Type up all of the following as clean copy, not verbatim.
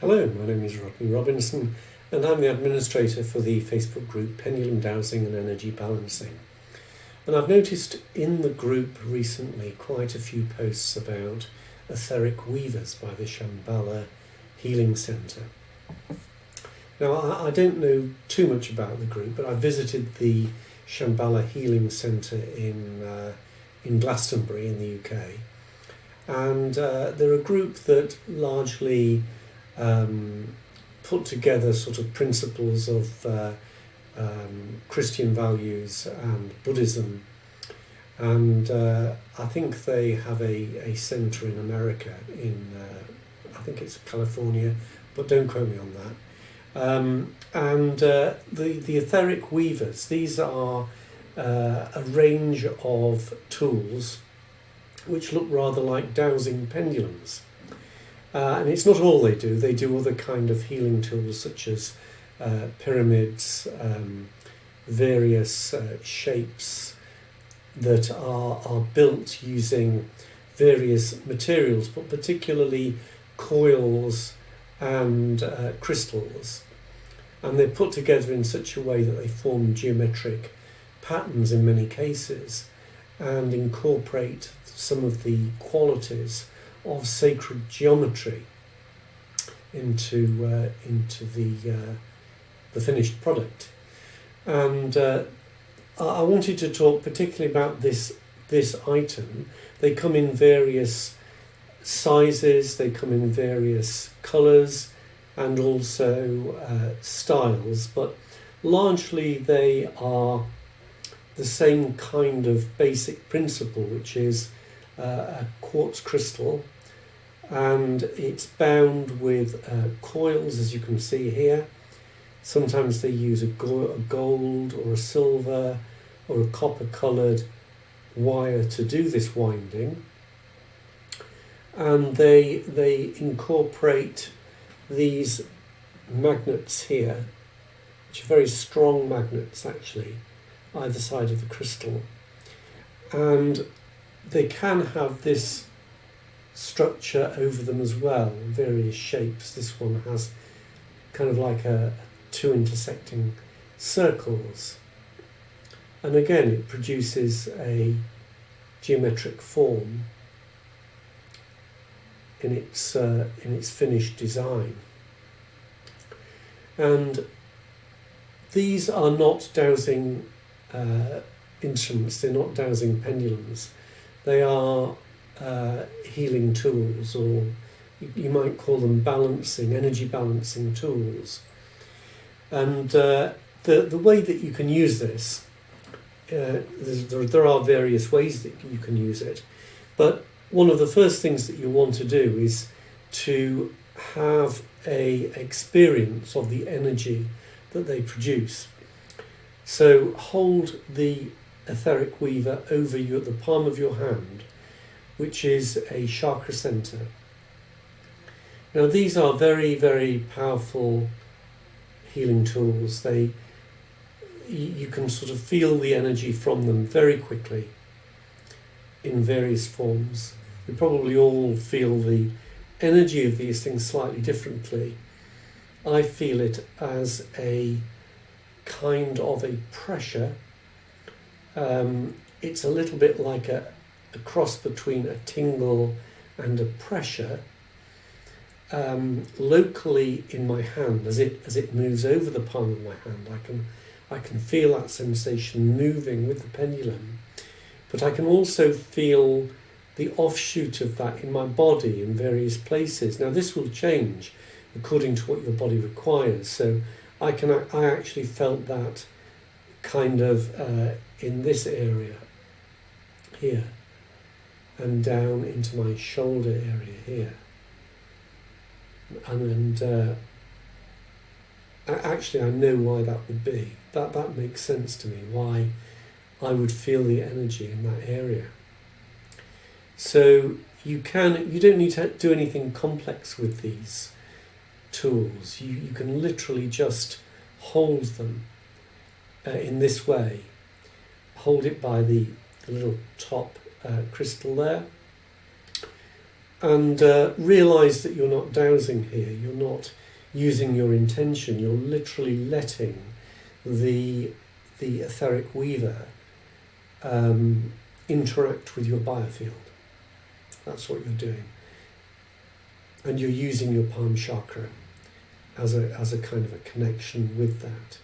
Hello, my name is Rodney Robinson and I'm the administrator for the Facebook group Pendulum Dowsing and Energy Balancing. And I've noticed in the group recently quite a few posts about etheric weavers by the Shambhala Healing Centre. Now, I don't know too much about the group, but I visited the Shambhala Healing Centre in Glastonbury in the UK. And they're a group that largely put together sort of principles of Christian values and Buddhism, and I think they have a centre in America, I think it's California, but don't quote me on that. The etheric weavers, these are a range of tools which look rather like dowsing pendulums. And it's not all they do. They do other kind of healing tools such as pyramids, various shapes that are built using various materials, but particularly coils and crystals. And they're put together in such a way that they form geometric patterns in many cases and incorporate some of the qualities of sacred geometry into the finished product. And I wanted to talk particularly about this item. They come in various sizes, they come in various colours and also styles, but largely they are the same kind of basic principle, which is a quartz crystal, and it's bound with coils, as you can see here. Sometimes they use a gold or a silver or a copper coloured wire to do this winding, and they incorporate these magnets here, which are very strong magnets actually, either side of the crystal, and they can have this structure over them as well, various shapes. This one has kind of like two intersecting circles, and again it produces a geometric form in its finished design. And these are not dowsing instruments, they're not dowsing pendulums. They are healing tools, or you might call them energy balancing tools. And the way that you can use this, there are various ways that you can use it, but one of the first things that you want to do is to have an experience of the energy that they produce. So hold the etheric weaver over you at the palm of your hand, which is a chakra center. Now these are very, very powerful healing tools. You can sort of feel the energy from them very quickly in various forms. We probably all feel the energy of these things slightly differently. I feel it as a kind of a pressure. It's a little bit like a cross between a tingle and a pressure, locally in my hand as it moves over the palm of my hand. I can feel that sensation moving with the pendulum, but I can also feel the offshoot of that in my body in various places. Now this will change according to what your body requires. So I actually felt that kind of in this area here and down into my shoulder area here, and actually I know why that would be. That makes sense to me, why I would feel the energy in that area. So you don't need to do anything complex with these tools. You can literally just hold them in this way. Hold it by the little top crystal there, And realise that you're not dowsing here, you're not using your intention, you're literally letting the etheric weaver interact with your biofield. That's what you're doing. And you're using your palm chakra as a kind of a connection with that.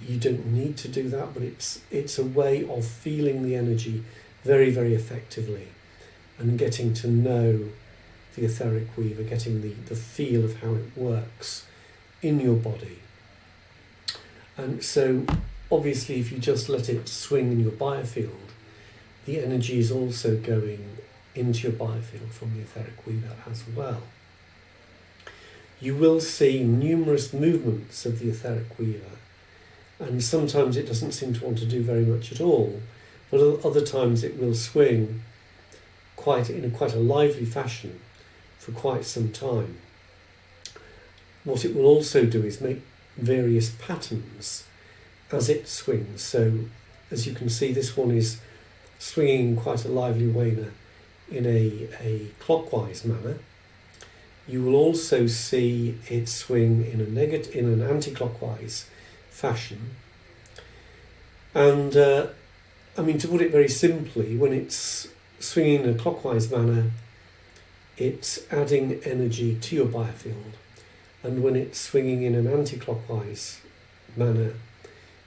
You don't need to do that, but it's a way of feeling the energy very, very effectively and getting to know the etheric weaver, getting the feel of how it works in your body. And so obviously if you just let it swing in your biofield, the energy is also going into your biofield from the etheric weaver as well. You will see numerous movements of the etheric weaver, and sometimes it doesn't seem to want to do very much at all, but other times it will swing in quite a lively fashion for quite some time. What it will also do is make various patterns as it swings. So as you can see, this one is swinging in quite a lively way in a clockwise manner. You will also see it swing in an anti-clockwise fashion. And to put it very simply, when it's swinging in a clockwise manner, it's adding energy to your biofield. And when it's swinging in an anti-clockwise manner,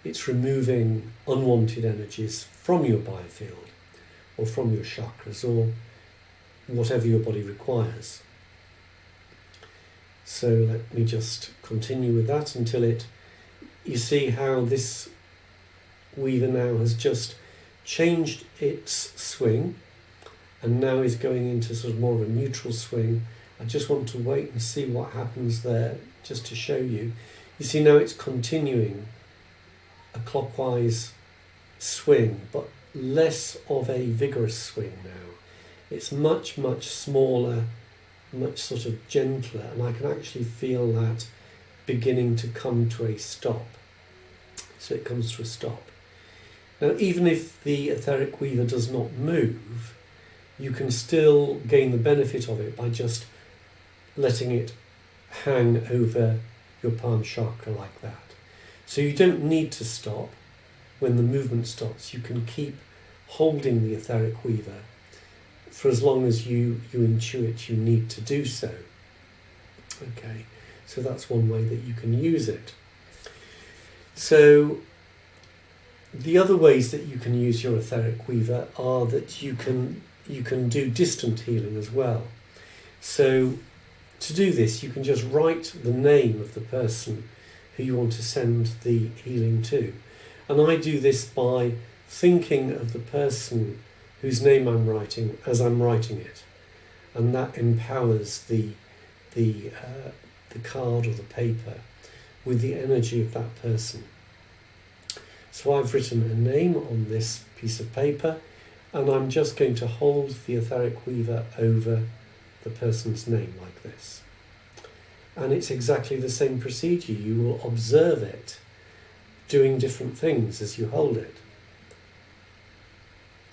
it's removing unwanted energies from your biofield or from your chakras or whatever your body requires. So let me just continue with that until you see how this weaver now has just changed its swing and now is going into sort of more of a neutral swing. I just want to wait and see what happens there just to show you. You see now it's continuing a clockwise swing, but less of a vigorous swing now. It's much, much smaller, much sort of gentler, and I can actually feel that beginning to come to a stop. So it comes to a stop. Now, even if the etheric weaver does not move, you can still gain the benefit of it by just letting it hang over your palm chakra like that. So you don't need to stop when the movement stops. You can keep holding the etheric weaver for as long as you intuit you need to do so. Okay, so that's one way that you can use it. So the other ways that you can use your etheric weaver are that you can do distant healing as well. So to do this, you can just write the name of the person who you want to send the healing to. And I do this by thinking of the person whose name I'm writing as I'm writing it. And that empowers the card or the paper with the energy of that person. So I've written a name on this piece of paper, and I'm just going to hold the etheric weaver over the person's name like this. And it's exactly the same procedure. You will observe it doing different things as you hold it.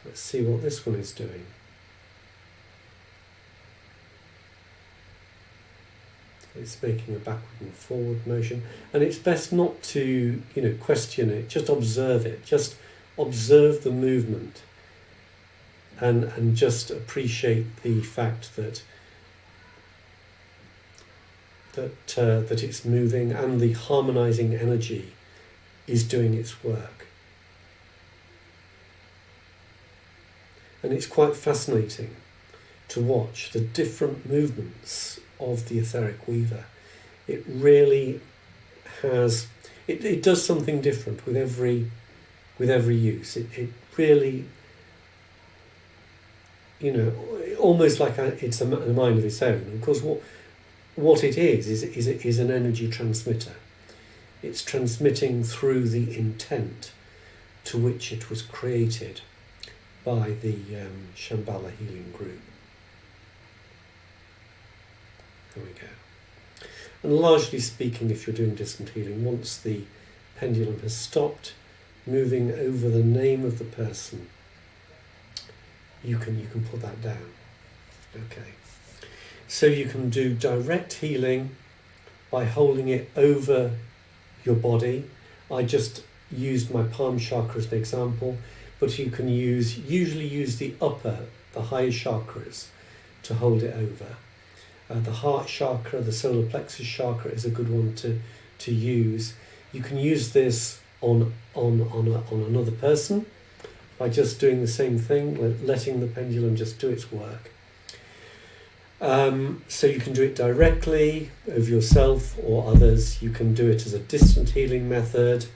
Let's see what this one is doing. It's making a backward and forward motion, and it's best not to, question it. Just observe it. Just observe the movement, and just appreciate the fact that it's moving and the harmonizing energy is doing its work. And it's quite fascinating to watch the different movements of the etheric weaver. It really has, it does something different with every use. It really, almost like it's a mind of its own. Of course, what it is an energy transmitter. It's transmitting through the intent to which it was created by the Shambhala Healing Group. There we go. And largely speaking, if you're doing distant healing, once the pendulum has stopped moving over the name of the person, you can put that down. Okay. So you can do direct healing by holding it over your body. I just used my palm chakra as an example, but you can usually use the higher chakras to hold it over. The heart chakra, the solar plexus chakra is a good one to use. You can use this on another person by just doing the same thing, letting the pendulum just do its work. So you can do it directly over yourself or others. You can do it as a distant healing method,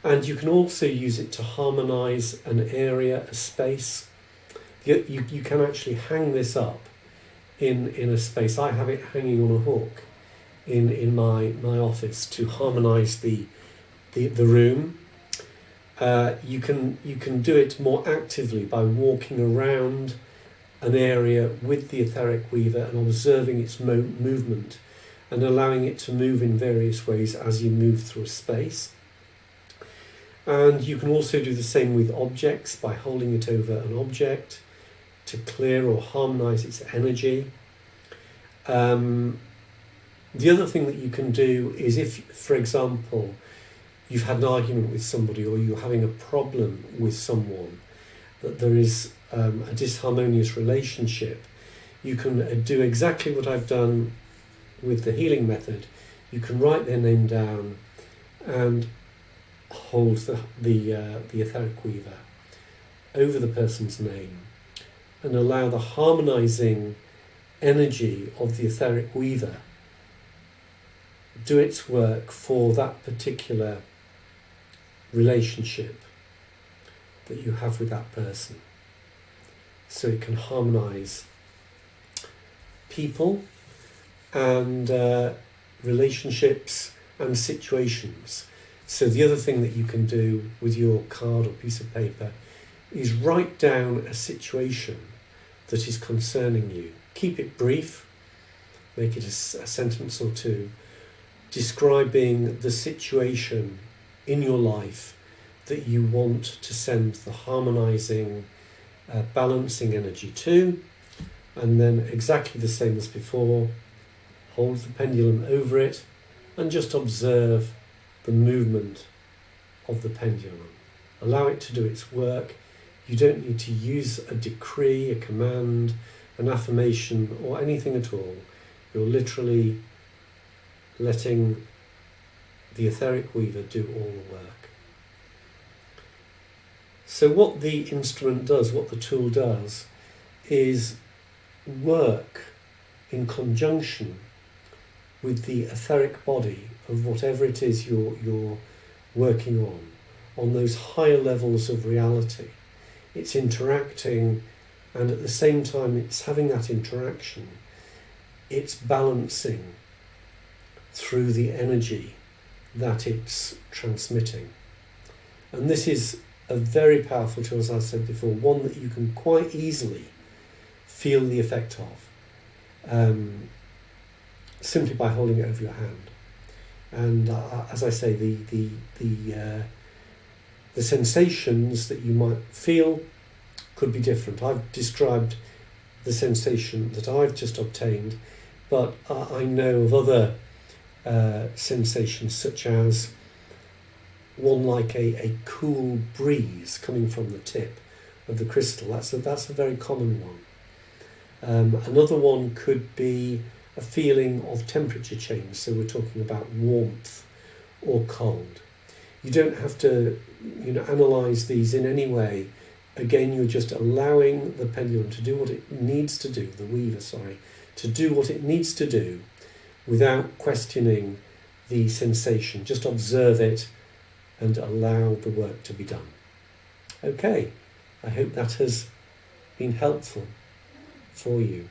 and you can also use it to harmonize an area, a space. You can actually hang this up in a space. I have it hanging on a hook in my office to harmonize the room. You can do it more actively by walking around an area with the etheric weaver and observing its movement and allowing it to move in various ways as you move through a space. And you can also do the same with objects by holding it over an object to clear or harmonize its energy. The other thing that you can do is if, for example, you've had an argument with somebody or you're having a problem with someone, that there is a disharmonious relationship, you can do exactly what I've done with the healing method. You can write their name down and hold the etheric weaver over the person's name and allow the harmonizing energy of the etheric weaver do its work for that particular relationship that you have with that person. So it can harmonize people and relationships and situations. So the other thing that you can do with your card or piece of paper is write down a situation that is concerning you. Keep it brief, make it a sentence or two, describing the situation in your life that you want to send the harmonizing, balancing energy to, and then exactly the same as before, hold the pendulum over it and just observe the movement of the pendulum. Allow it to do its work. You don't need to use a decree, a command, an affirmation or anything at all. You're literally letting the etheric weaver do all the work. So what the instrument does, what the tool does, is work in conjunction with the etheric body of whatever it is you're working on those higher levels of reality. It's interacting, and at the same time it's having that interaction, it's balancing through the energy that it's transmitting. And this is a very powerful tool, as I said before, one that you can quite easily feel the effect of simply by holding it over your hand. And as I say, the sensations that you might feel could be different. I've described the sensation that I've just obtained, but I know of other sensations, such as one like a cool breeze coming from the tip of the crystal. That's a very common one. Another one could be a feeling of temperature change, so we're talking about warmth or cold. You don't have to analyse these in any way. Again, you're just allowing the pendulum to do what it needs to do, the weaver, to do what it needs to do without questioning the sensation. Just observe it and allow the work to be done. Okay, I hope that has been helpful for you.